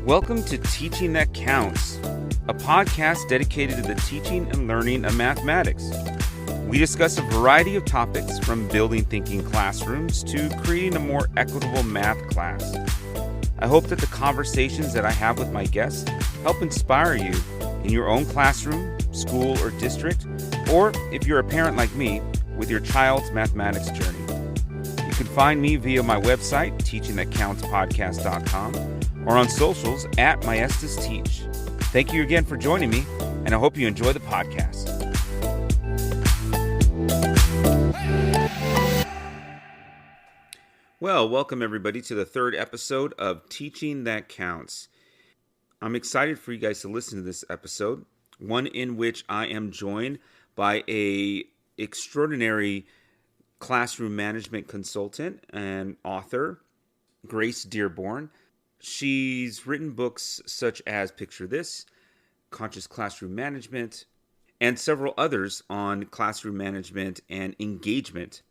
Welcome to Teaching That Counts, a podcast dedicated to the teaching and learning of mathematics. We discuss a variety of topics from building thinking classrooms to creating a more equitable math class. I hope that the conversations that I have with my guests help inspire you in your own classroom, school, or district, or if you're a parent like me, with your child's mathematics journey. You can find me via my website, teachingthatcountspodcast.com, or on socials at MyEstisTeach. Thank you again for joining me, and I hope you enjoy the podcast. Well, welcome everybody to the third episode of Teaching That Counts. I'm excited for you guys to listen to this episode, one in which I am joined by a extraordinary classroom management consultant and author, Grace Dearborn. She's written books such as Picture This, Conscious Classroom Management, and several others on classroom management and engagement.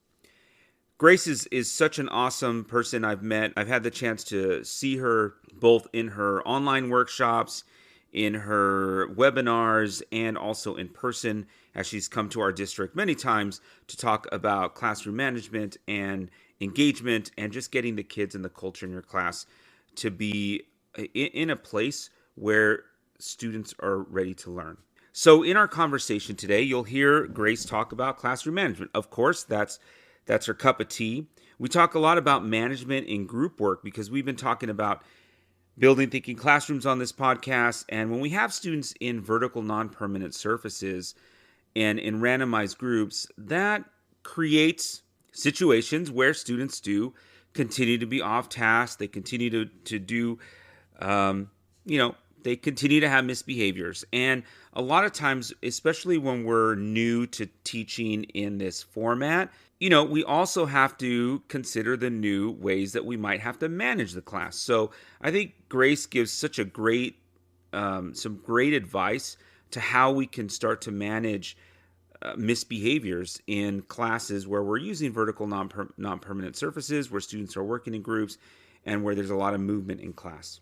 Grace is such an awesome person I've met. I've had the chance to see her both in her online workshops, in her webinars, and also in person as she's come to our district many times to talk about classroom management and engagement and just getting the kids and the culture in your class to be in a place where students are ready to learn. So in our conversation today, you'll hear Grace talk about classroom management. Of course, that's her cup of tea. We talk a lot about management in group work because we've been talking about building thinking classrooms on this podcast. And when we have students in vertical non-permanent surfaces and in randomized groups, that creates situations where students do continue to be off task. They continue to do, they continue to have misbehaviors. And a lot of times, especially when we're new to teaching in this format, we also have to consider the new ways that we might have to manage the class. So I think Grace gives such a some great advice to how we can start to manage misbehaviors in classes where we're using vertical non-permanent surfaces, where students are working in groups, and where there's a lot of movement in class.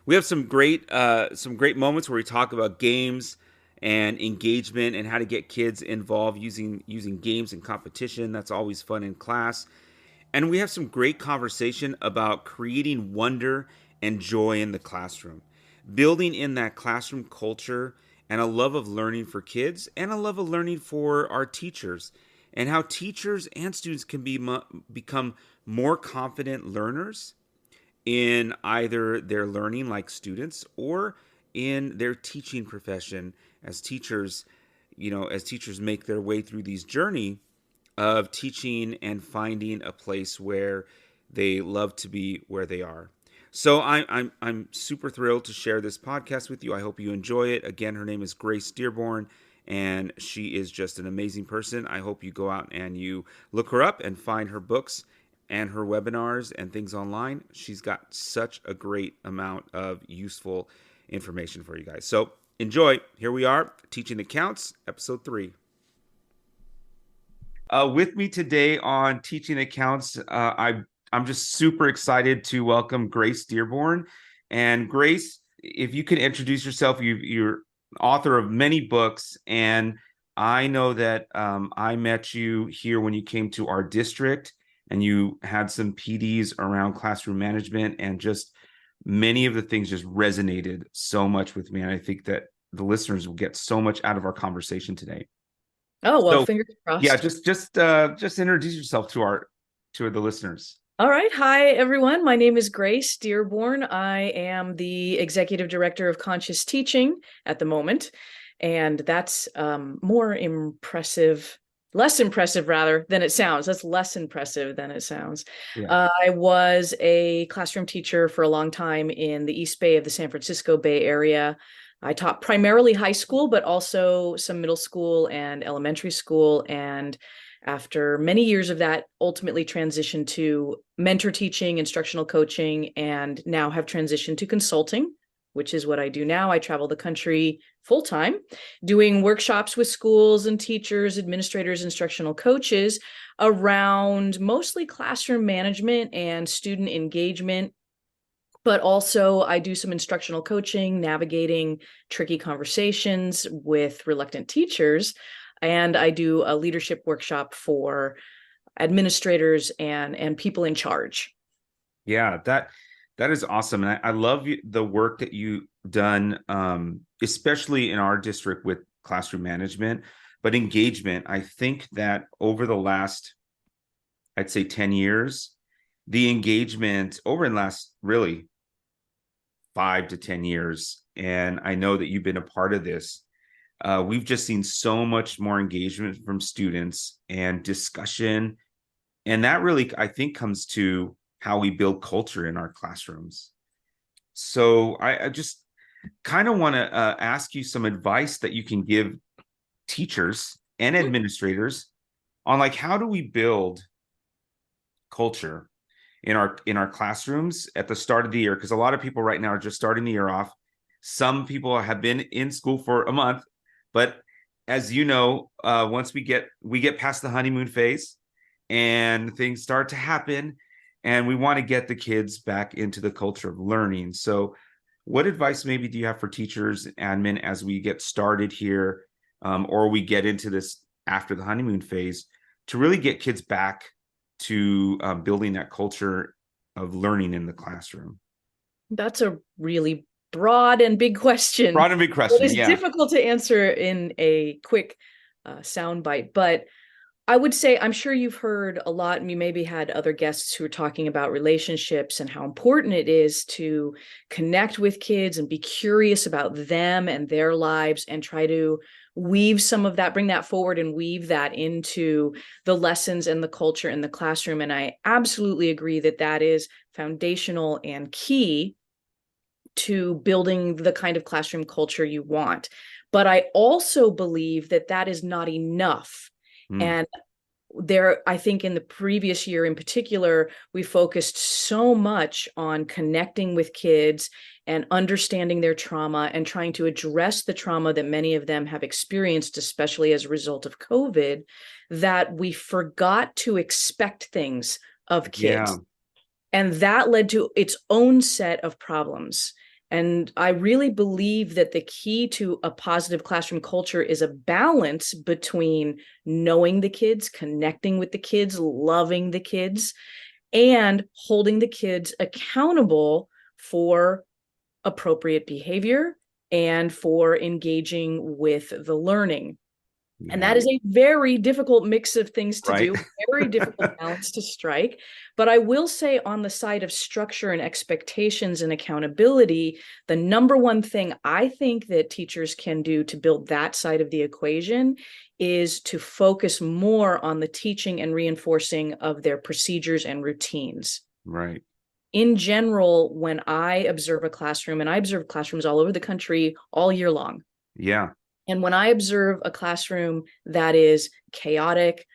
We have some great moments where we talk about games and engagement and how to get kids involved using games and competition. That's always fun in class. And we have some great conversation about creating wonder and joy in the classroom, building in that classroom culture and a love of learning for kids and a love of learning for our teachers, and how teachers and students can become more confident learners in either their learning like students or in their teaching profession as teachers, make their way through these journey of teaching and finding a place where they love to be where they are. So I'm super thrilled to share this podcast with you. I hope you enjoy it. Again, her name is Grace Dearborn, and she is just an amazing person. I hope you go out and you look her up and find her books and her webinars and things online. She's got such a great amount of useful information for you guys. So enjoy. Here we are, Teaching That Counts, episode 3. With me today on Teaching That Counts, I'm just super excited to welcome Grace Dearborn. And Grace, if you could introduce yourself, you're author of many books, and I know that I met you here when you came to our district, and you had some PDs around classroom management, and just many of the things just resonated so much with me. And I think that the listeners will get so much out of our conversation today. Oh, well, fingers crossed. Yeah, just introduce yourself to the listeners. All right. Hi, everyone. My name is Grace Dearborn. I am the Executive Director of Conscious Teaching at the moment. And that's less impressive rather than it sounds. That's less impressive than it sounds. Yeah. I was a classroom teacher for a long time in the East Bay of the San Francisco Bay Area. I taught primarily high school, but also some middle school and elementary school. And after many years of that, ultimately transitioned to mentor teaching, instructional coaching, and now have transitioned to consulting, which is what I do now. I travel the country full-time, doing workshops with schools and teachers, administrators, instructional coaches around mostly classroom management and student engagement But also I do some instructional coaching, navigating tricky conversations with reluctant teachers. And I do a leadership workshop for administrators and people in charge. Yeah, that is awesome. And I love the work that you've done, especially in our district with classroom management, but engagement. I think that over the last, I'd say 10 years, the engagement over in the last really 5 to 10 years, and I know that you've been a part of this. We've just seen so much more engagement from students and discussion. And that really, I think, comes to how we build culture in our classrooms. So I just kind of want to ask you some advice that you can give teachers and administrators on like how do we build culture in our classrooms at the start of the year, because a lot of people right now are just starting the year off. Some people have been in school for a month, but as you know, once we get past the honeymoon phase and things start to happen, and we want to get the kids back into the culture of learning. So what advice maybe do you have for teachers and admin as we get started here, or we get into this after the honeymoon phase, to really get kids back to building that culture of learning in the classroom? That's a really broad and big question. Broad and big It question. is Yeah. difficult to answer in a quick soundbite, but I would say I'm sure you've heard a lot, and you maybe had other guests who are talking about relationships and how important it is to connect with kids and be curious about them and their lives and try to weave some of that, bring that forward and weave that into the lessons and the culture in the classroom. And I absolutely agree that that is foundational and key to building the kind of classroom culture you want. But I also believe that that is not enough. Mm. And I think in the previous year in particular, we focused so much on connecting with kids and understanding their trauma and trying to address the trauma that many of them have experienced, especially as a result of COVID, that we forgot to expect things of Yeah. kids. And that led to its own set of problems. And I really believe that the key to a positive classroom culture is a balance between knowing the kids, connecting with the kids, loving the kids, and holding the kids accountable for appropriate behavior and for engaging with the learning. And Yeah. that is a very difficult mix of things to Right. do, very difficult balance to strike. But I will say, on the side of structure and expectations and accountability, the number one thing I think that teachers can do to build that side of the equation is to focus more on the teaching and reinforcing of their procedures and routines. Right. In general, when I observe a classroom, and I observe classrooms all over the country all year long, Yeah. and when I observe a classroom that is chaotic,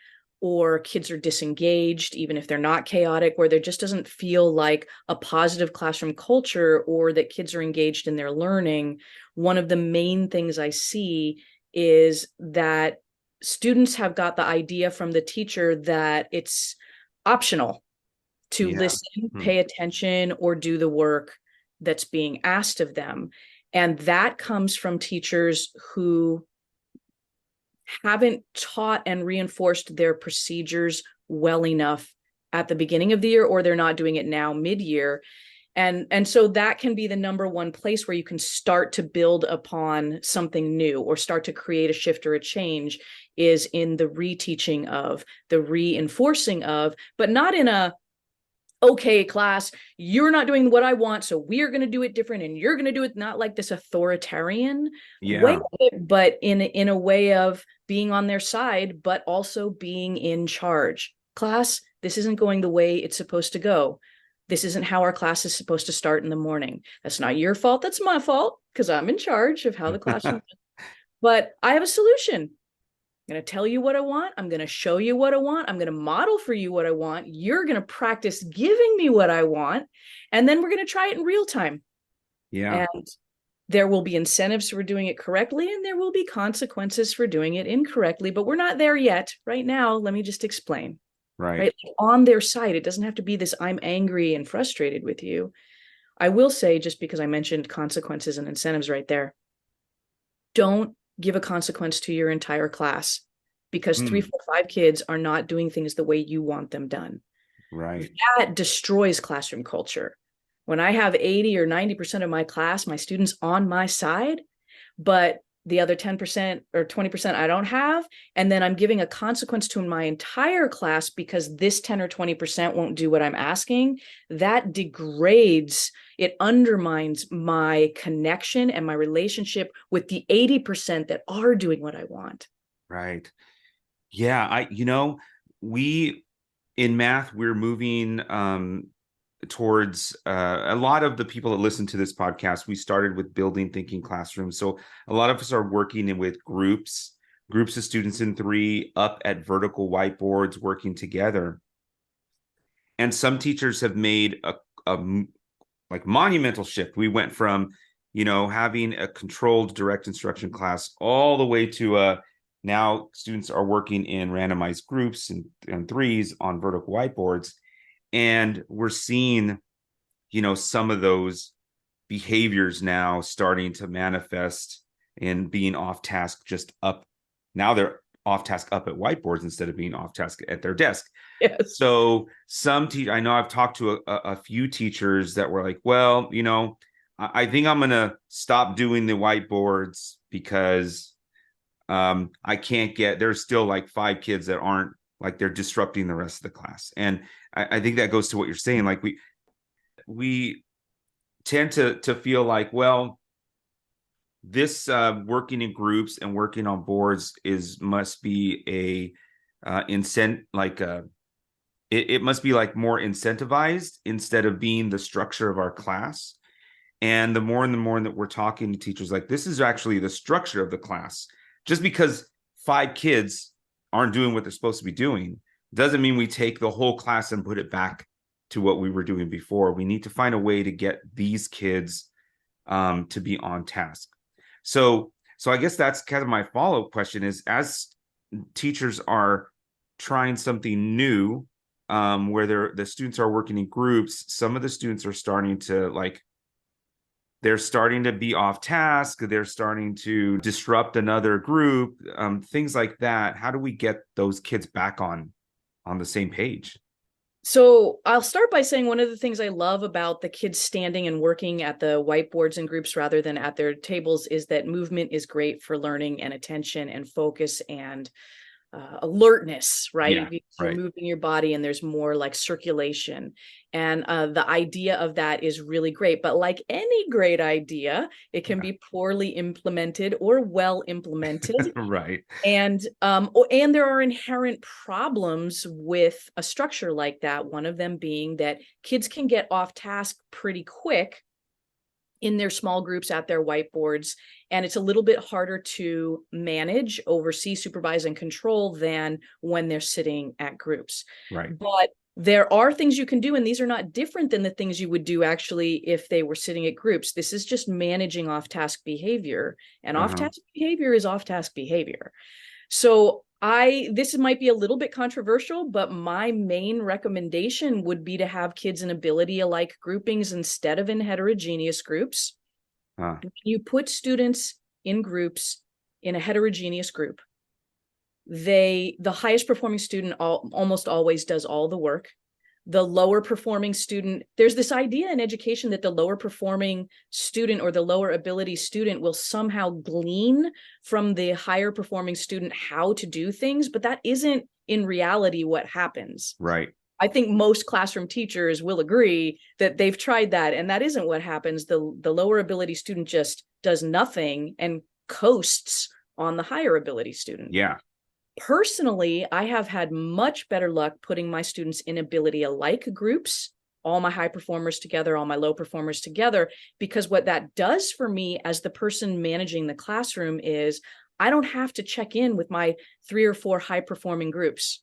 or kids are disengaged, even if they're not chaotic, where there just doesn't feel like a positive classroom culture or that kids are engaged in their learning, one of the main things I see is that students have got the idea from the teacher that it's optional to Yeah. listen, Hmm. pay attention, or do the work that's being asked of them. And that comes from teachers who haven't taught and reinforced their procedures well enough at the beginning of the year, or they're not doing it now mid-year. And so that can be the number one place where you can start to build upon something new or start to create a shift or a change, is in the reteaching of, the reinforcing of, but not in a, okay, class, you're not doing what I want, so we're going to do it different, and you're going to do it not like this authoritarian way Yeah. of it, but in a way of being on their side, but also being in charge. Class, this isn't going the way it's supposed to go. This isn't how our class is supposed to start in the morning. That's not your fault. That's my fault, because I'm in charge of how the classroom. But I have a solution. I'm going to tell you what I want. I'm going to show you what I want. I'm going to model for you what I want. You're going to practice giving me what I want. And then we're going to try it in real time. Yeah. And there will be incentives for doing it correctly, and there will be consequences for doing it incorrectly. But we're not there yet. Right now, let me just explain. Right. Right? On their side, it doesn't have to be this I'm angry and frustrated with you. I will say, just because I mentioned consequences and incentives right there, don't give a consequence to your entire class because three, Mm, four, five kids are not doing things the way you want them done. right. That destroys classroom culture. When I have 80 or 90% of my class, my students on my side, but the other 10% or 20% I don't have, and then I'm giving a consequence to my entire class because this 10 or 20% won't do what I'm asking, that degrades, it undermines my connection and my relationship with the 80% that are doing what I want. Right. Yeah, we in math, we're moving towards a lot of the people that listen to this podcast. We started with building thinking classrooms. So a lot of us are working in with groups of students in three up at vertical whiteboards working together. And some teachers have made a like monumental shift. We went from, having a controlled direct instruction class all the way to now students are working in randomized groups and threes on vertical whiteboards. And we're seeing, some of those behaviors now starting to manifest in being off task just up. Now they're off task up at whiteboards instead of being off task at their desk. Yes. So I know I've talked to a few teachers that were like, well, I think I'm going to stop doing the whiteboards because I can't there's still like five kids that aren't, like, they're disrupting the rest of the class. And I think that goes to what you're saying. Like we tend to feel like, well, this working in groups and working on boards must be it must be like more incentivized instead of being the structure of our class. And the more that we're talking to teachers, like, this is actually the structure of the class. Just because five kids aren't doing what they're supposed to be doing doesn't mean we take the whole class and put it back to what we were doing before. We need to find a way to get these kids to be on task. So I guess that's kind of my follow-up question is, as teachers are trying something new, where the students are working in groups, some of the students are starting to they're starting to be off task. They're starting to disrupt another group, things like that. How do we get those kids back on the same page? So I'll start by saying one of the things I love about the kids standing and working at the whiteboards and groups rather than at their tables is that movement is great for learning and attention and focus and alertness, right? Yeah, Because you're right. moving your body and there's more like circulation. And the idea of that is really great. But like any great idea, it can Yeah. be poorly implemented or well implemented. Right. And there are inherent problems with a structure like that. One of them being that kids can get off task pretty quick in their small groups at their whiteboards, and it's a little bit harder to manage, oversee, supervise, and control than when they're sitting at groups. Right. But there are things you can do, and these are not different than the things you would do actually if they were sitting at groups. This is just managing off-task behavior, and Uh-huh. off-task behavior is off-task behavior. So this might be a little bit controversial, but my main recommendation would be to have kids in ability alike groupings instead of in heterogeneous groups. Uh, When you put students in groups in a heterogeneous group, the highest performing student almost always does all the work. The lower performing student, there's this idea in education that the lower performing student or the lower ability student will somehow glean from the higher performing student how to do things, but that isn't in reality what happens. right. I think most classroom teachers will agree that they've tried that, and that isn't what happens. The lower ability student just does nothing and coasts on the higher ability student. Yeah. Personally, I have had much better luck putting my students in ability alike groups, all my high performers together, all my low performers together, because what that does for me as the person managing the classroom is I don't have to check in with my 3 or 4 high performing groups.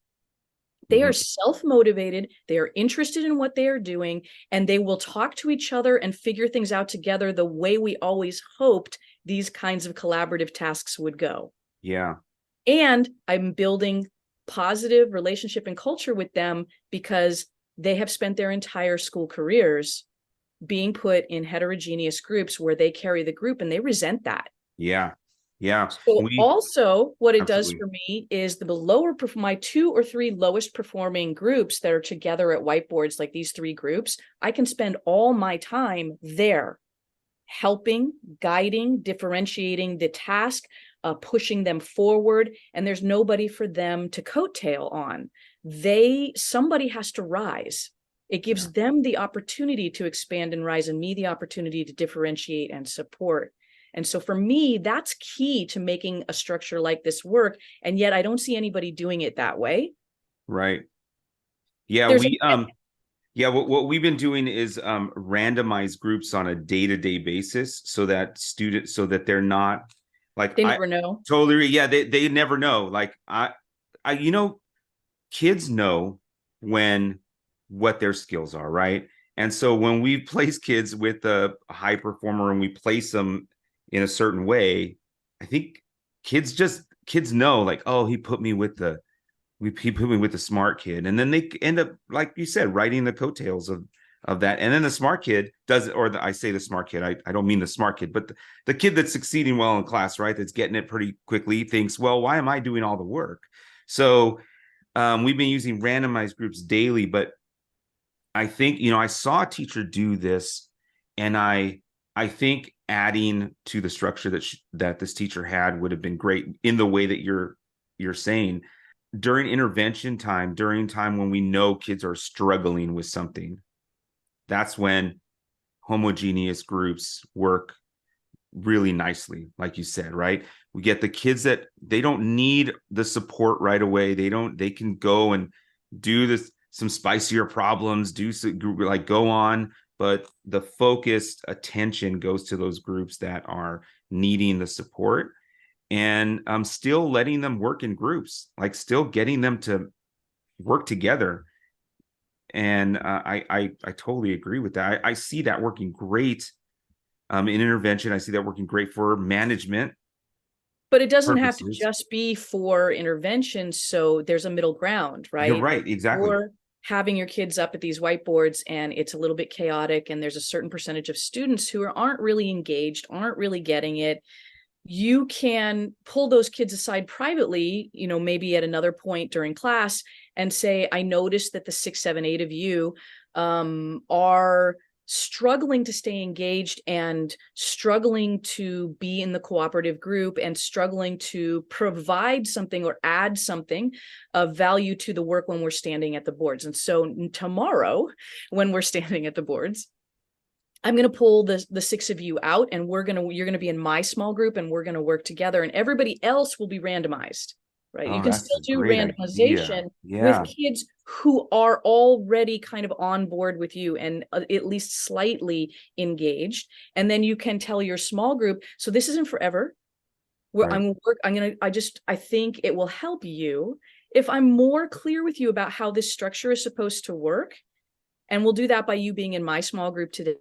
They Mhm. are self-motivated, they are interested in what they are doing, and they will talk to each other and figure things out together the way we always hoped these kinds of collaborative tasks would go. Yeah. And I'm building positive relationship and culture with them because they have spent their entire school careers being put in heterogeneous groups where they carry the group and they resent that. Yeah. Yeah. So We also what it does absolutely. for me is my 2 or 3 lowest performing groups that are together at whiteboards, like these 3 groups, I can spend all my time there helping, guiding, differentiating the task, pushing them forward, and there's nobody for them to coattail on. Somebody has to rise. It Yeah. gives them the opportunity to expand and rise, and me the opportunity to differentiate and support. And so for me, that's key to making a structure like this work. And yet I don't see anybody doing it that way. Right. Yeah, There's a yeah, what we've been doing is randomize groups on a day-to-day basis so that they're not like they I never know. totally yeah, they never know. Like I kids know when what their skills are, right? And so when we place kids with a high performer and we place them in a certain way, I think kids know like, oh, he put me with the smart kid, and then they end up, like you said, riding the coattails of that. And then the smart kid does, I say the smart kid, I don't mean the smart kid, but the kid that's succeeding well in class, right? That's getting it pretty quickly thinks, well, why am I doing all the work? So we've been using randomized groups daily, but I think, I saw a teacher do this, and I think adding to the structure that this teacher had would have been great in the way that you're saying during intervention time, during time when we know kids are struggling with something. That's when homogeneous groups work really nicely, like you said, right? We get the kids that they don't need the support right away. They can go and do this, some spicier problems, like go on, but the focused attention goes to those groups that are needing the support, and still letting them work in groups, like still getting them to work together. And I totally agree with that. I see that working great in intervention. I see that working great for management But it doesn't have to purposes. just be for intervention. So there's a middle ground, You're right? right, exactly. Or having your kids up at these whiteboards and it's a little bit chaotic and there's a certain percentage of students who aren't really engaged, aren't really getting it. You can pull those kids aside privately, maybe at another point during class and say, I noticed that the 6, 7, 8 of you are struggling to stay engaged and struggling to be in the cooperative group and struggling to provide something or add something of value to the work when we're standing at the boards. And so tomorrow, when we're standing at the boards, I'm going to pull the 6 of you out, and you're going to be in my small group, and we're going to work together, and everybody else will be randomized, right? You Oh, can that's still a do great idea. randomization with Yeah, kids who are already kind of on board with you and at least slightly engaged. And then you can tell your small group, so this isn't forever. right. I think it will help you if I'm more clear with you about how this structure is supposed to work. And we'll do that by you being in my small group today.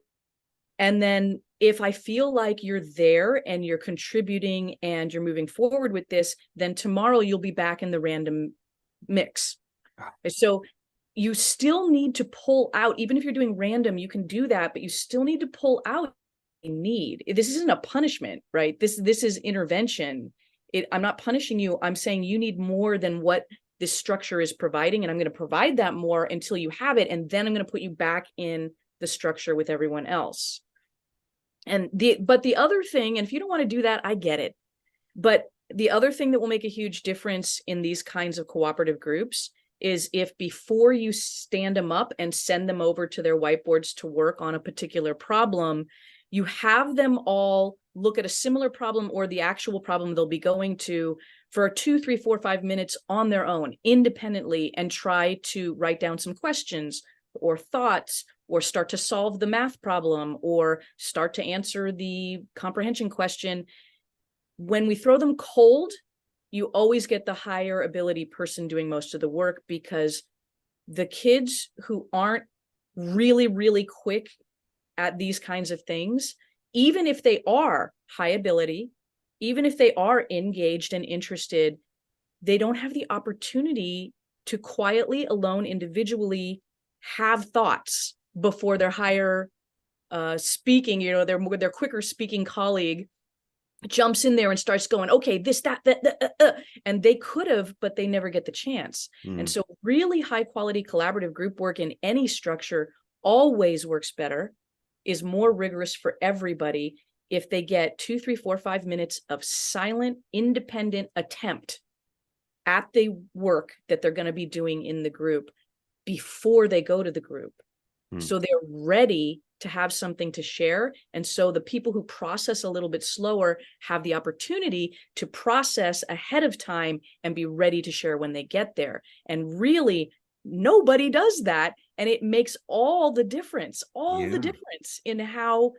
And then if I feel like you're there and you're contributing and you're moving forward with this, then tomorrow you'll be back in the random mix. So you still need to pull out, even if you're doing random, you can do that, but you still need to pull out a need. This isn't a punishment, right? This is intervention. I'm not punishing you. I'm saying you need more than what this structure is providing. And I'm going to provide that more until you have it. And then I'm going to put you back in the structure with everyone else. But the other thing, and if you don't want to do that, I get it. But the other thing that will make a huge difference in these kinds of cooperative groups is if before you stand them up and send them over to their whiteboards to work on a particular problem, you have them all look at a similar problem or the actual problem they'll be going to for 2, 3, 4, 5 minutes on their own, independently, and try to write down some questions or thoughts or start to solve the math problem or start to answer the comprehension question. When we throw them cold, you always get the higher ability person doing most of the work, because the kids who aren't really, really quick at these kinds of things, even if they are high ability, even if they are engaged and interested, they don't have the opportunity to quietly, alone, individually have thoughts before their higher speaking, their quicker speaking colleague jumps in there and starts going, okay, this, that, and they could have, but they never get the chance. And Mm. so really high quality collaborative group work in any structure always works better, is more rigorous for everybody if they get 2, 3, 4, 5 minutes of silent, independent attempt at the work that they're going to be doing in the group before they go to the group. Mm. So they're ready to have something to share. And so the people who process a little bit slower have the opportunity to process ahead of time and be ready to share when they get there. And really, nobody does that. And it makes all the difference Yeah. in how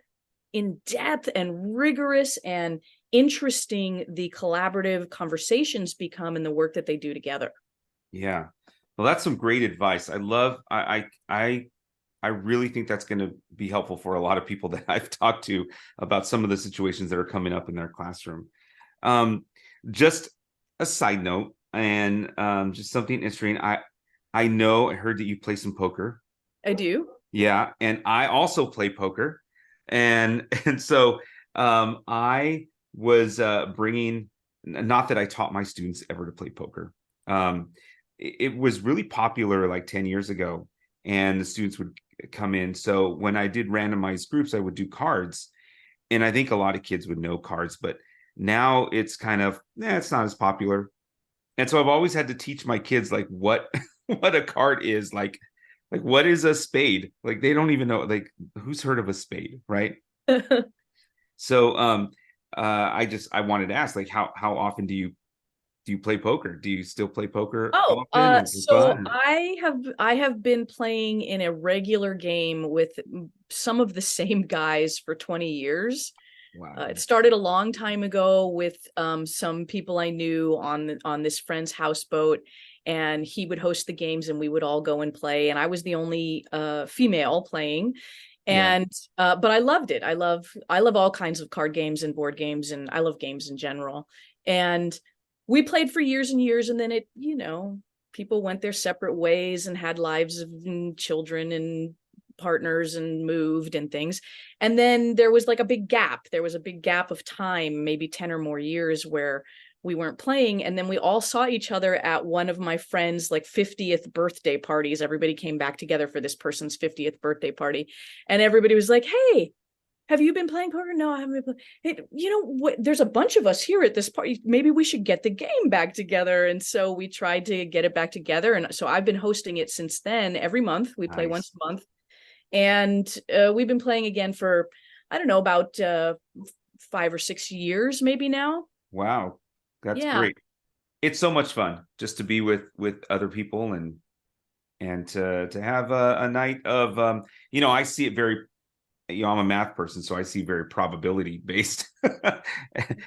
in depth and rigorous and interesting the collaborative conversations become in the work that they do together. Yeah. Well, that's some great advice. I love, I really think that's going to be helpful for a lot of people that I've talked to about some of the situations that are coming up in their classroom. Um, just a side note, and just something interesting. I heard that you play some poker. I do. Yeah, and I also play poker, and so I was bringing. Not that I taught my students ever to play poker. Um, it was really popular like 10 years ago, and the students would come in. So when I did randomized groups, I would do cards, and I think a lot of kids would know cards, but now it's kind of, it's not as popular. And so I've always had to teach my kids like what what a card is, like what is a spade? Like they don't even know, like who's heard of a spade, right? So I wanted to ask, like how often do you play poker? Do you still play poker Oh, often or for so fun? I have been playing in a regular game with some of the same guys for 20 years. Wow. It started a long time ago with some people I knew on this friend's houseboat, and he would host the games, and we would all go and play. And I was the only female playing, Yeah. and but I loved it. I love all kinds of card games and board games, and I love games in general. And we played for years and years, and then people went their separate ways and had lives and children and partners and moved and things. And then there was like a big gap. There was a big gap of time, maybe 10 or more years, where we weren't playing. And then we all saw each other at one of my friends' like 50th birthday parties. Everybody came back together for this person's 50th birthday party. And everybody was like, hey, have you been playing poker? No, I haven't been playing. Hey, what? There's a bunch of us here at this party. Maybe we should get the game back together. And so we tried to get it back together. And so I've been hosting it since then. Every month we play once Nice. a month, and we've been playing again for, I don't know, about 5 or 6 years maybe now. Wow. That's Yeah. great. It's so much fun just to be with other people and to have a night of I see it very, I'm a math person, so I see very probability based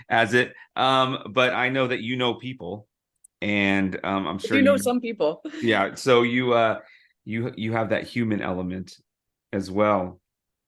as it. But I know that people, and I'm I sure do know you, some people. yeah. So you have that human element as well.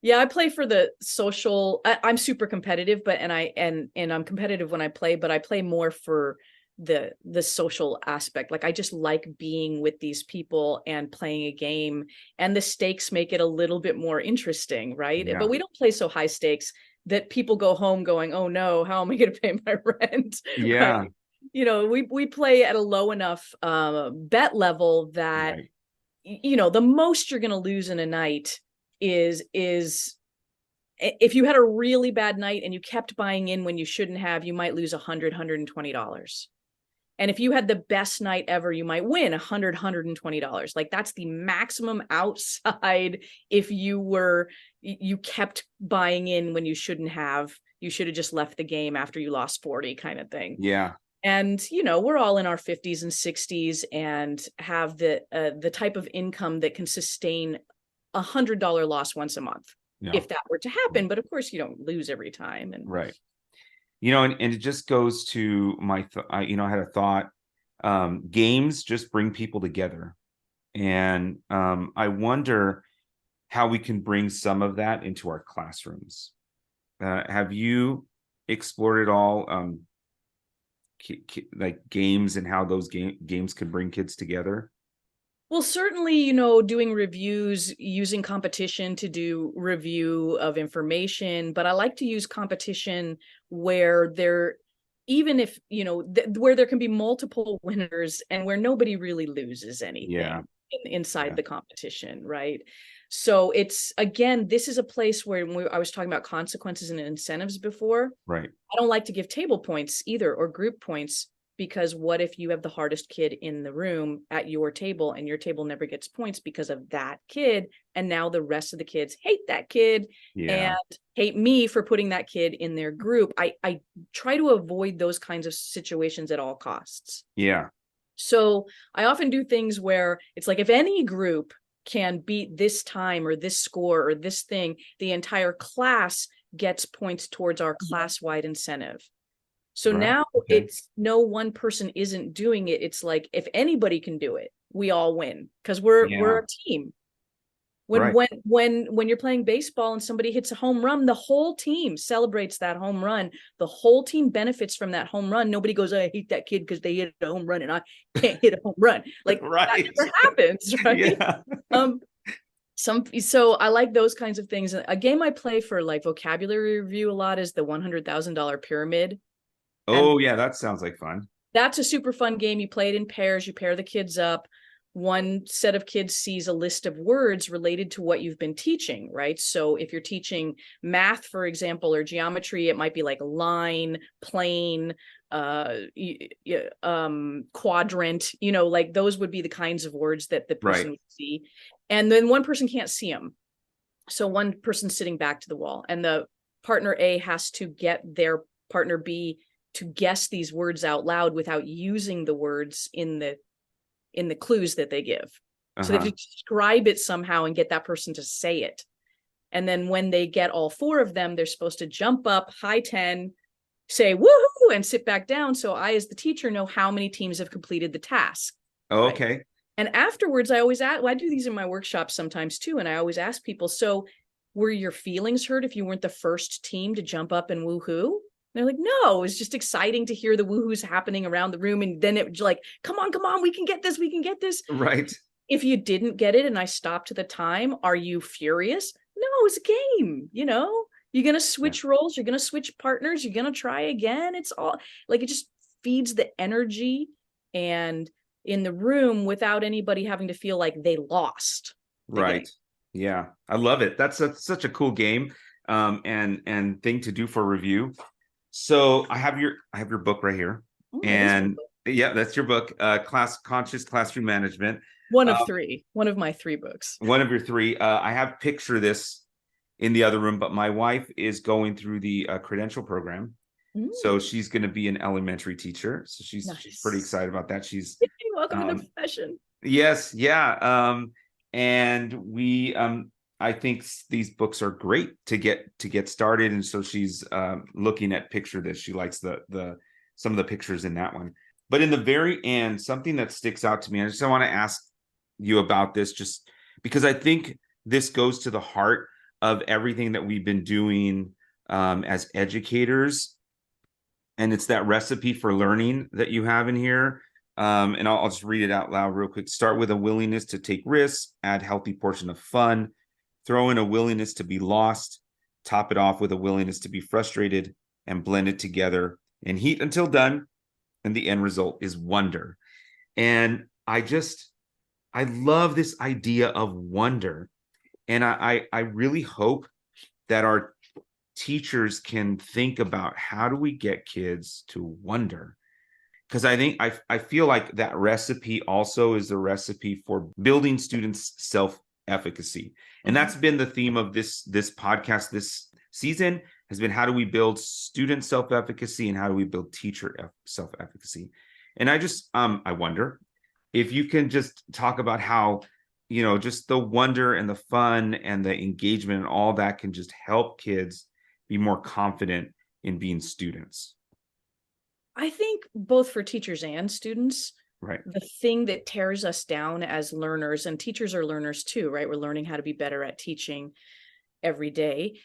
Yeah, I play for the social. I'm super competitive, but and I'm competitive when I play, but I play more for the social aspect. Like I just like being with these people and playing a game, and the stakes make it a little bit more interesting, right? But Yeah, we don't play so high stakes that people go home going, "Oh no, how am I going to pay my rent?" Right? yeah, We play at a low enough bet level that right. the most you're going to lose in a night is if you had a really bad night and you kept buying in when you shouldn't have, you might lose $120. And if you had the best night ever, you might win $120. Like that's the maximum outside. If you kept buying in when you shouldn't have, you should have just left the game after you lost 40 kind of thing. Yeah, And we're all in our 50s and 60s and have the type of income that can sustain $100 loss once a month yeah, if that were to happen. But of course, you don't lose every time. And right. And it just goes to I had a thought. Games just bring people together, and I wonder how we can bring some of that into our classrooms. Have you explored it all? Like games and how those games could bring kids together? Well, certainly, doing reviews, using competition to do review of information, but I like to use competition where there, even if, where there can be multiple winners and where nobody really loses Yeah. anything inside Yeah. the competition, right? So it's, again, this is a place where I was talking about consequences and incentives before. Right. I don't like to give table points either, or group points, because what if you have the hardest kid in the room at your table and your table never gets points because of that kid, and now the rest of the kids hate that kid and Yeah. hate me for putting that kid in their group. I try to avoid those kinds of situations at all costs. Yeah. So I often do things where it's like, if any group can beat this time or this score or this thing, the entire class gets points towards our class-wide incentive. So Right. now Okay. it's no one person isn't doing it. It's like, if anybody can do it, we all win, because we're Yeah. a team. When Right. when you're playing baseball and somebody hits a home run, the whole team celebrates that home run. The whole team benefits from that home run. Nobody goes, I hate that kid because they hit a home run and I can't hit a home run. Like, that Right. never happens, right? Yeah. Um, so I like those kinds of things. A game I play for like vocabulary review a lot is the $100,000 pyramid. And Oh, yeah, that sounds like fun. that's a super fun game. You play it in pairs, you pair the kids up. One set of kids sees a list of words related to what you've been teaching, right? So if you're teaching math, for example, or geometry, it might be like line, plane, quadrant, like those would be the kinds of words that the Right. person would see. And then one person can't see them. So one person's sitting back to the wall, and the partner A has to get their partner B to guess these words out loud without using the words in the clues that they give. So they have Uh-huh. to describe it somehow and get that person to say it. And then when they get all four of them, they're supposed to jump up, high 10, say woohoo, and sit back down. So I, as the teacher, know how many teams have completed the task, Oh, right? okay. And afterwards, I always ask, well, I do these in my workshops sometimes too. And I always ask people, so were your feelings hurt if you weren't the first team to jump up and woohoo? They're like, no, it was just exciting to hear the woohoos happening around the room. And then it was like, come on, we can get this, we can get this. Right. If you didn't get it and I stopped the time, are you furious? No, it's a game, You're going to Yeah. switch roles, you're going to switch partners, you're going to try again. It's all like, it just feeds the energy and in the room without anybody having to feel like they lost the game. Right. Yeah. I love it. That's such a cool game, and thing to do for review. So I have your book right here. Oh, that is And yeah, that's your book, Conscious Classroom Management. one of Um, three, one of my three books. one of your three. I have picture this in the other room, but my wife is going through the credential program. So Mm, she's going to be an elementary teacher. So she's pretty nice. excited about that. She's Yay, welcome to the um, profession. yes, yeah. And we I think these books are great to get started. And so she's looking at picture this. She likes the some of the pictures in that one. But in the very end, something that sticks out to me, I just want to ask you about this, just because I think this goes to the heart of everything that we've been doing as educators. And it's that recipe for learning that you have in here. And I'll just read it out loud real quick. Start with a willingness to take risks, add healthy portion of fun, throw in a willingness to be lost, top it off with a willingness to be frustrated, and blend it together and heat until done. And the end result is wonder. And I love this idea of wonder. And I really hope that our teachers can think about, how do we get kids to wonder? Because I feel like that recipe also is the recipe for building students' self-efficacy. And Mhm. that's been the theme of this podcast this season, has been, how do we build student self-efficacy and how do we build teacher self-efficacy? And I wonder if you can just talk about how, just the wonder and the fun and the engagement and all that can just help kids be more confident in being students. I think both for teachers and students, Right. the thing that tears us down as learners, and teachers are learners too, right? We're learning how to be better at teaching every day,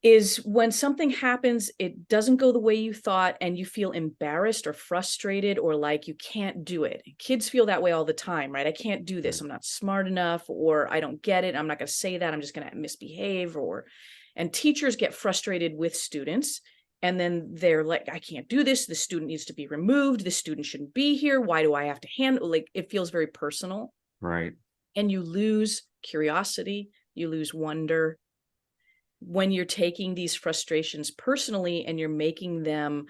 is when something happens, it doesn't go the way you thought, and you feel embarrassed or frustrated or like you can't do it. Kids feel that way all the time, right? I can't do this. Right. I'm not smart enough, or I don't get it. I'm not going to say that. I'm just going to misbehave. And teachers get frustrated with students. And then they're like, I can't do this. The student needs to be removed. The student shouldn't be here. Why do I have to handle? Like, it feels very personal. Right. And you lose curiosity. You lose wonder when you're taking these frustrations personally and you're making them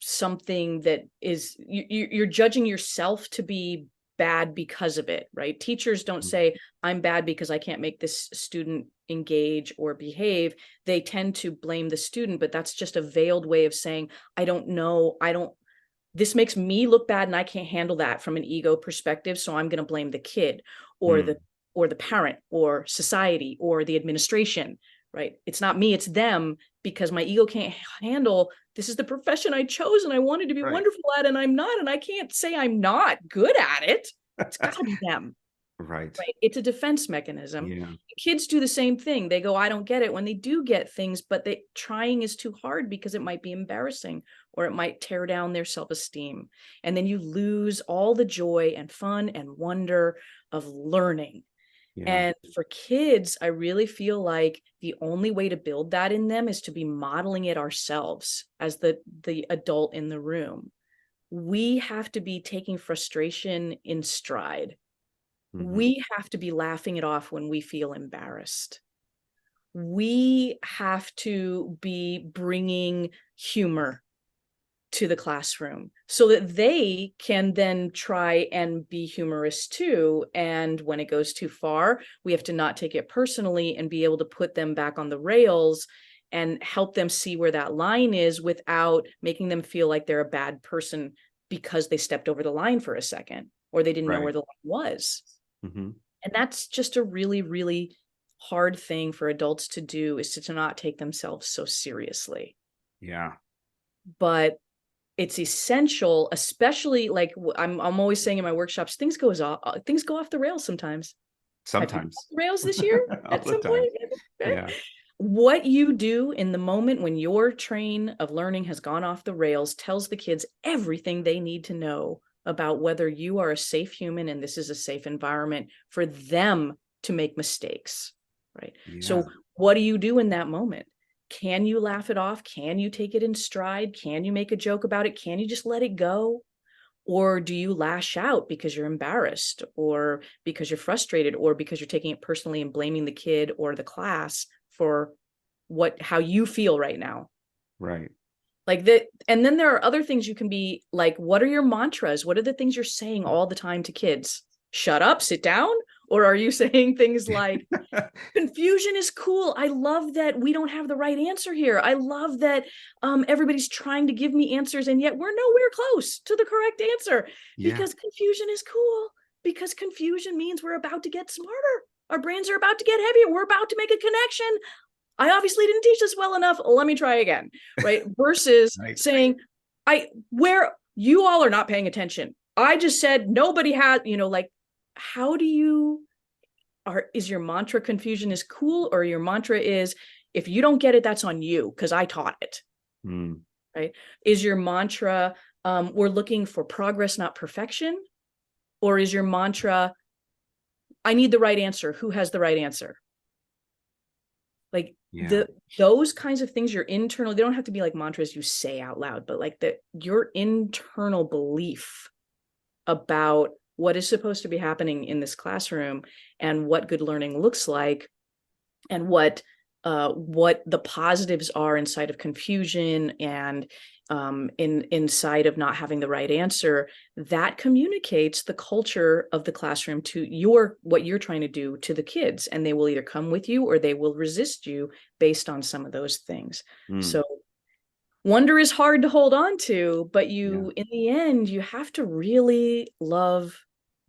something that is you're judging yourself to be bad because of it, right? Teachers don't say I'm bad because I can't make this student engage or behave. They tend to blame the student, but that's just a veiled way of saying I don't know, I don't, this makes me look bad and I can't handle that from an ego perspective, so I'm going to blame the kid or Mm. the parent or society or the administration, right? It's not me, it's them, because my ego can't handle this is the profession I chose and I wanted to be Right. wonderful at, and I'm not, and I can't say I'm not good at it. It's got to be them. Right. Right. It's a defense mechanism. Yeah. Kids do the same thing. They go, I don't get it, when they do get things, but they trying is too hard because it might be embarrassing or it might tear down their self-esteem. And then you lose all the joy and fun and wonder of learning. Yeah. And for kids, I really feel like the only way to build that in them is to be modeling it ourselves as the adult in the room. We have to be taking frustration in stride. Hmm. We have to be laughing it off when we feel embarrassed. We have to be bringing humor to the classroom so that they can then try and be humorous too. And when it goes too far, we have to not take it personally and be able to put them back on the rails and help them see where that line is without making them feel like they're a bad person because they stepped over the line for a second or they didn't know Right. where the line was. Hmm. And that's just a really, really hard thing for adults to do, is to not take themselves so seriously. Yeah. But it's essential, especially like I'm always saying in my workshops, things go off the rails sometimes. Have you gone off Sometimes. the rails this year All at the some time. point? Okay. Yeah. What you do in the moment when your train of learning has gone off the rails tells the kids everything they need to know about whether you are a safe human and this is a safe environment for them to make mistakes, right? Yeah. So what do you do in that moment? Can you laugh it off? Can you take it in stride? Can you make a joke about it? Can you just let it go? Or do you lash out because you're embarrassed or because you're frustrated or because you're taking it personally and blaming the kid or the class for how you feel right now? Right. Like that. And then there are other things you can be like, what are your mantras? What are the things you're saying all the time to kids? Shut up, sit down? Or are you saying things like, confusion is cool. I love that we don't have the right answer here. I love that everybody's trying to give me answers and yet we're nowhere close to the correct answer, Yeah. because confusion is cool, because confusion means we're about to get smarter. Our brains are about to get heavier. We're about to make a connection. I obviously didn't teach this well enough. Let me try again, right? Versus Right. saying, where you all are not paying attention. I just said nobody had, like, how do you, is your mantra confusion is cool, or your mantra is if you don't get it, that's on you because I taught it, Mm. right? Is your mantra we're looking for progress, not perfection? Or is your mantra I need the right answer? Who has the right answer? Like Yeah. those kinds of things, your internal, they don't have to be like mantras you say out loud, but like your internal belief about what is supposed to be happening in this classroom and what good learning looks like, and what the positives are inside of confusion and inside of not having the right answer, that communicates the culture of the classroom to what you're trying to do to the kids, and they will either come with you or they will resist you based on some of those things. Mm. So wonder is hard to hold on to, but Yeah. in the end, you have to really love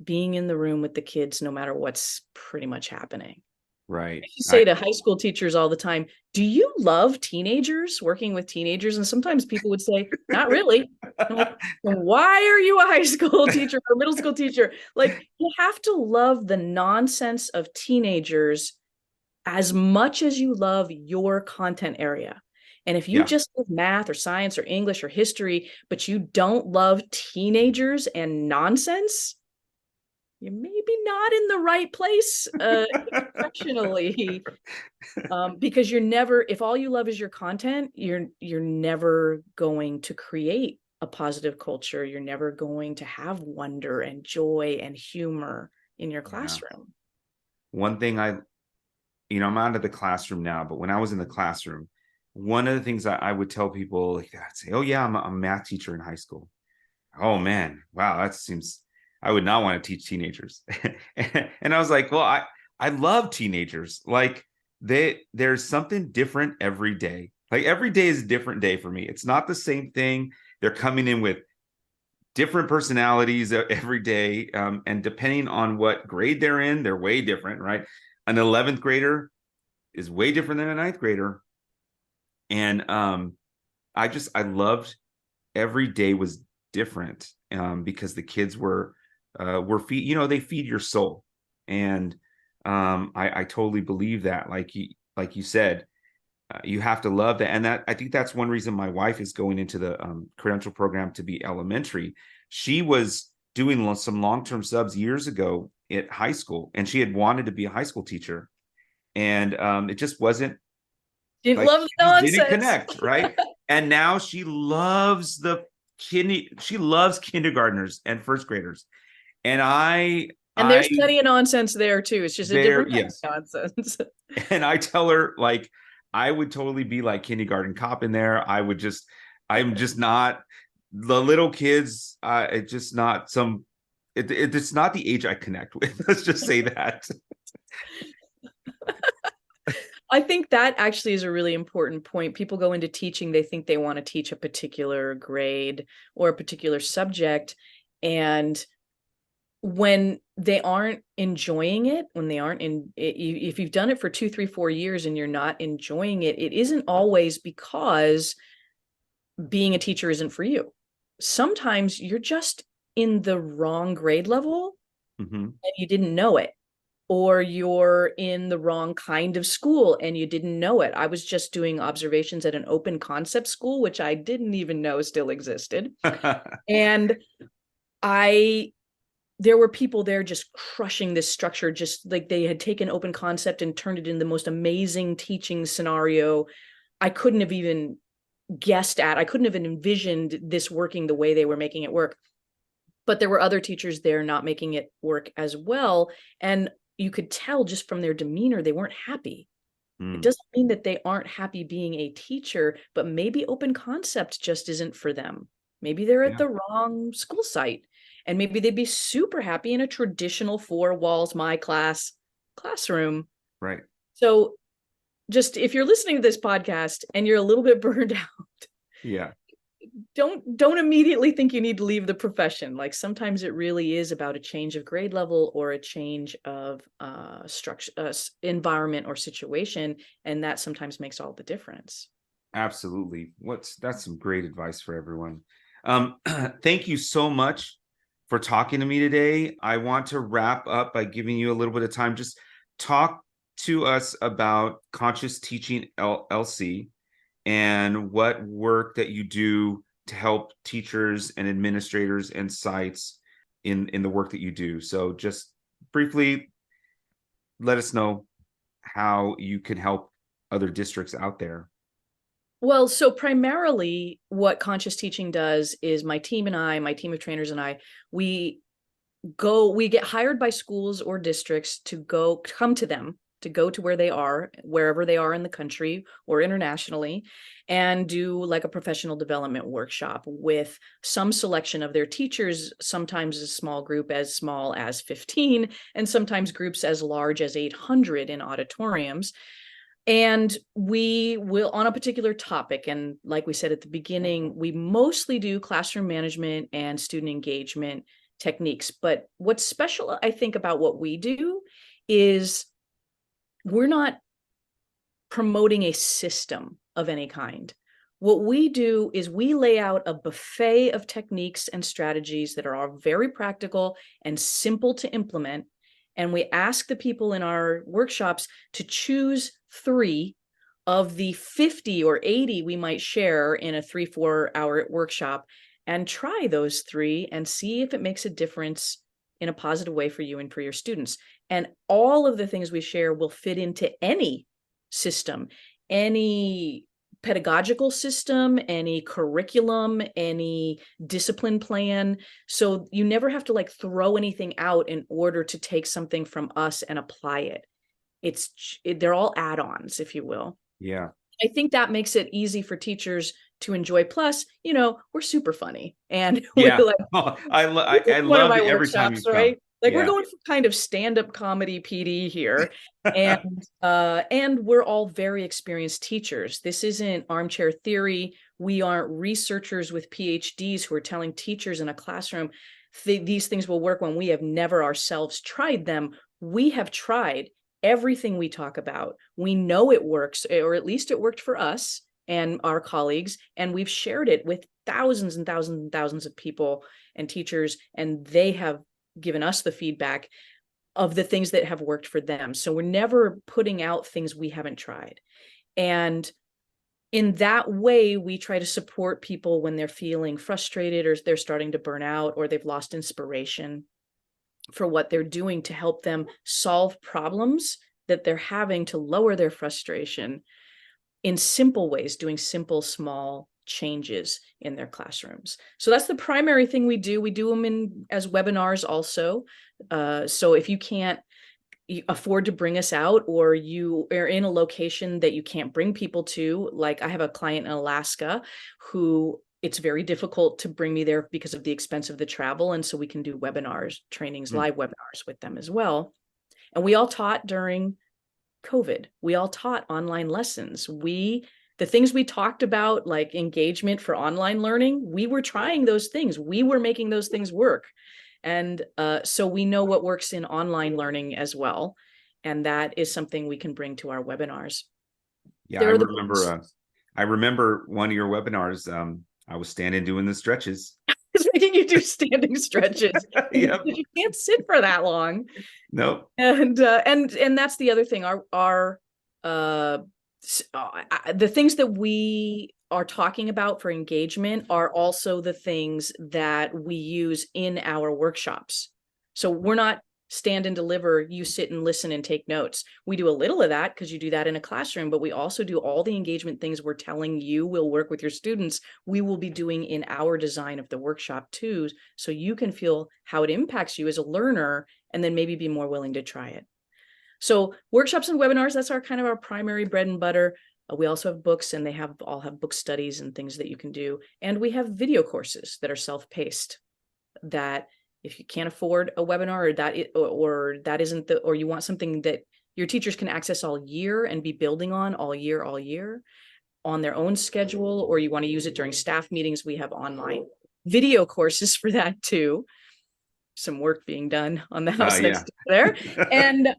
being in the room with the kids no matter what's pretty much happening. Right. I say to high school teachers all the time, do you love teenagers, working with teenagers? And sometimes people would say, not really. I'm like, well, why are you a high school teacher or middle school teacher? Like, you have to love the nonsense of teenagers as much as you love your content area. And if you Yeah. just love math or science or English or history, but you don't love teenagers and nonsense, you're maybe not in the right place instructionally. Because you're never, if all you love is your content, you're never going to create a positive culture. You're never going to have wonder and joy and humor in your Yeah. classroom. One thing I'm out of the classroom now, but when I was in the classroom, one of the things I would tell people, like, I'd say, oh, yeah, I'm a math teacher in high school. Oh, man. Wow. That seems, I would not want to teach teenagers. And I was like, well, I love teenagers. Like, there's something different every day. Like, every day is a different day for me. It's not the same thing. They're coming in with different personalities every day. And depending on what grade they're in, they're way different, right? An 11th grader is way different than a ninth grader. And I loved every day was different, because the kids were they feed your soul. And I totally believe that. Like you said, you have to love that. And that, I think that's one reason my wife is going into the credential program to be elementary. She was doing some long-term subs years ago at high school, and she had wanted to be a high school teacher. And it just wasn't, Didn't like, love the just didn't nonsense. connect, right? And now she loves kindergartners and first graders. And And I there's plenty of nonsense there too. It's just a there, different kind yes. of nonsense. And I tell her, like, I would totally be like kindergarten cop in there. I'm just not the little kids. It's just not it's not the age I connect with. Let's just say that. I think that actually is a really important point. People go into teaching, they think they want to teach a particular grade or a particular subject. And when they aren't enjoying it, when they aren't in it, if you've done it for 2, 3, 4 years and you're not enjoying it, it isn't always because being a teacher isn't for you. Sometimes you're just in the wrong grade level Mm-hmm. and you didn't know it, or you're in the wrong kind of school and you didn't know it. I was just doing observations at an open concept school, which I didn't even know still existed. And I there were people there just crushing this structure, just like they had taken open concept and turned it into the most amazing teaching scenario I couldn't have even guessed at. I couldn't have envisioned this working the way they were making it work. But there were other teachers there not making it work as well. And you could tell just from their demeanor, they weren't happy. It Mm, doesn't mean that they aren't happy being a teacher, but maybe open concept just isn't for them. Maybe they're at yeah, the wrong school site, and maybe they'd be super happy in a traditional four walls, my classroom. right. So just if you're listening to this podcast and you're a little bit burned out, Yeah, don't immediately think you need to leave the profession. Like sometimes it really is about a change of grade level or a change of structure, environment or situation, and that sometimes makes all the difference. absolutely. That's some great advice for everyone. Thank you so much for talking to me today. I want to wrap up by giving you a little bit of time. Just talk to us about Conscious Teaching LLC and what work that you do to help teachers and administrators and sites in the work that you do. So just briefly let us know how you can help other districts out there. Well, so primarily what conscious teaching does is my team of trainers and I, we we get hired by schools or districts to come to them, to go to where they are, wherever they are in the country or internationally, and do like a professional development workshop with some selection of their teachers, sometimes a small group as small as 15, and sometimes groups as large as 800 in auditoriums. And we will on a particular topic. And like we said at the beginning, we mostly do classroom management and student engagement techniques. But what's special, I think, about what we do is we're not promoting a system of any kind. What we do is we lay out a buffet of techniques and strategies that are all very practical and simple to implement. And we ask the people in our workshops to choose 3 of the 50 or 80 we might share in a 3-4 hour workshop, and try those 3 and see if it makes a difference in a positive way for you and for your students. And all of the things we share will fit into any system, any pedagogical system, any curriculum, any discipline plan. So you never have to like throw anything out in order to take something from us and apply it. They're all add-ons, if you will. Yeah. I think that makes it easy for teachers to enjoy. Plus, we're super funny, and we're Yeah. like, Oh, I one of love my it every time you workshops, come. right? Like we're Yeah. going for kind of stand-up comedy PD here. And we're all very experienced teachers. This isn't armchair theory. We aren't researchers with PhDs who are telling teachers in a classroom these things will work when we have never ourselves tried them. We have tried everything we talk about. We know it works, or at least it worked for us and our colleagues, and we've shared it with thousands and thousands and thousands of people and teachers, and they have given us the feedback of the things that have worked for them. So we're never putting out things we haven't tried. And in that way, we try to support people when they're feeling frustrated, or they're starting to burn out, or they've lost inspiration for what they're doing, to help them solve problems that they're having to lower their frustration in simple ways, doing simple, small changes in their classrooms. So that's the primary thing we do. We do them as webinars also. So if you can't afford to bring us out, or you are in a location that you can't bring people to, like I have a client in Alaska who it's very difficult to bring me there because of the expense of the travel. And so we can do webinars, trainings, live webinars with them as well. And we all taught during COVID. We all taught online lessons. The things we talked about, like engagement for online learning, we were trying those things. We were making those things work. And so we know what works in online learning as well. And that is something we can bring to our webinars. Yeah, I remember one of your webinars. I was standing doing the stretches. It's making you do standing stretches. Yep. You can't sit for that long. Nope. And that's the other thing. The things that we are talking about for engagement are also the things that we use in our workshops. So we're not stand and deliver, you sit and listen and take notes. We do a little of that because you do that in a classroom, but we also do all the engagement things we're telling you will work with your students. We will be doing in our design of the workshop too, so you can feel how it impacts you as a learner and then maybe be more willing to try it. So workshops and webinars, that's our kind of our primary bread and butter. We also have books, and they all have book studies and things that you can do. And we have video courses that are self-paced, that if you can't afford a webinar, or you want something that your teachers can access all year and be building on all year on their own schedule, or you want to use it during staff meetings, we have online video courses for that too. Some work being done on the house next to there. And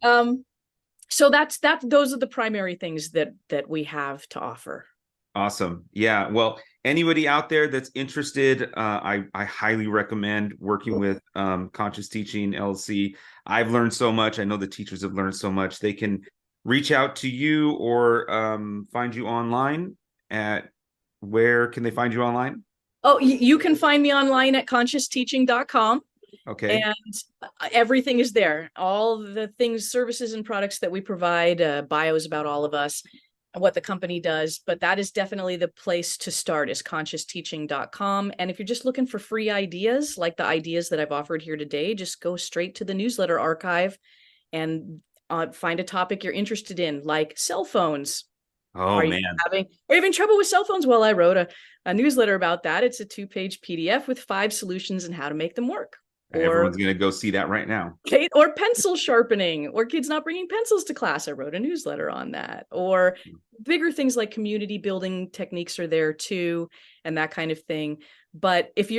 so those are the primary things that we have to offer. Awesome. Yeah. Well, anybody out there that's interested, I highly recommend working with Conscious Teaching LLC. I've learned so much. I know the teachers have learned so much. They can reach out to you or find you online where can they find you online? Oh, you can find me online at consciousteaching.com. Okay. And everything is there. All the things, services and products that we provide, bios about all of us, what the company does. But that is definitely the place to start, is consciousteaching.com. And if you're just looking for free ideas, like the ideas that I've offered here today, just go straight to the newsletter archive and find a topic you're interested in, like cell phones. Oh, man. Are you having trouble with cell phones? Well, I wrote a newsletter about that. It's a 2-page PDF with 5 solutions and how to make them work. Everyone's going to go see that right now. Or pencil sharpening, or kids not bringing pencils to class. I wrote a newsletter on that. Or bigger things like community building techniques are there too, and that kind of thing. But if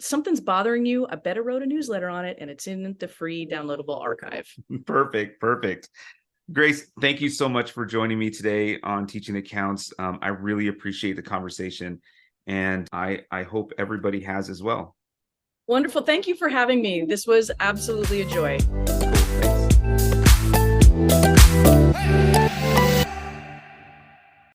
something's bothering you, I better wrote a newsletter on it, and it's in the free downloadable archive. Perfect. Grace, thank you so much for joining me today on Teaching That Counts. I really appreciate the conversation, and I hope everybody has as well. Wonderful. Thank you for having me. This was absolutely a joy. Thanks.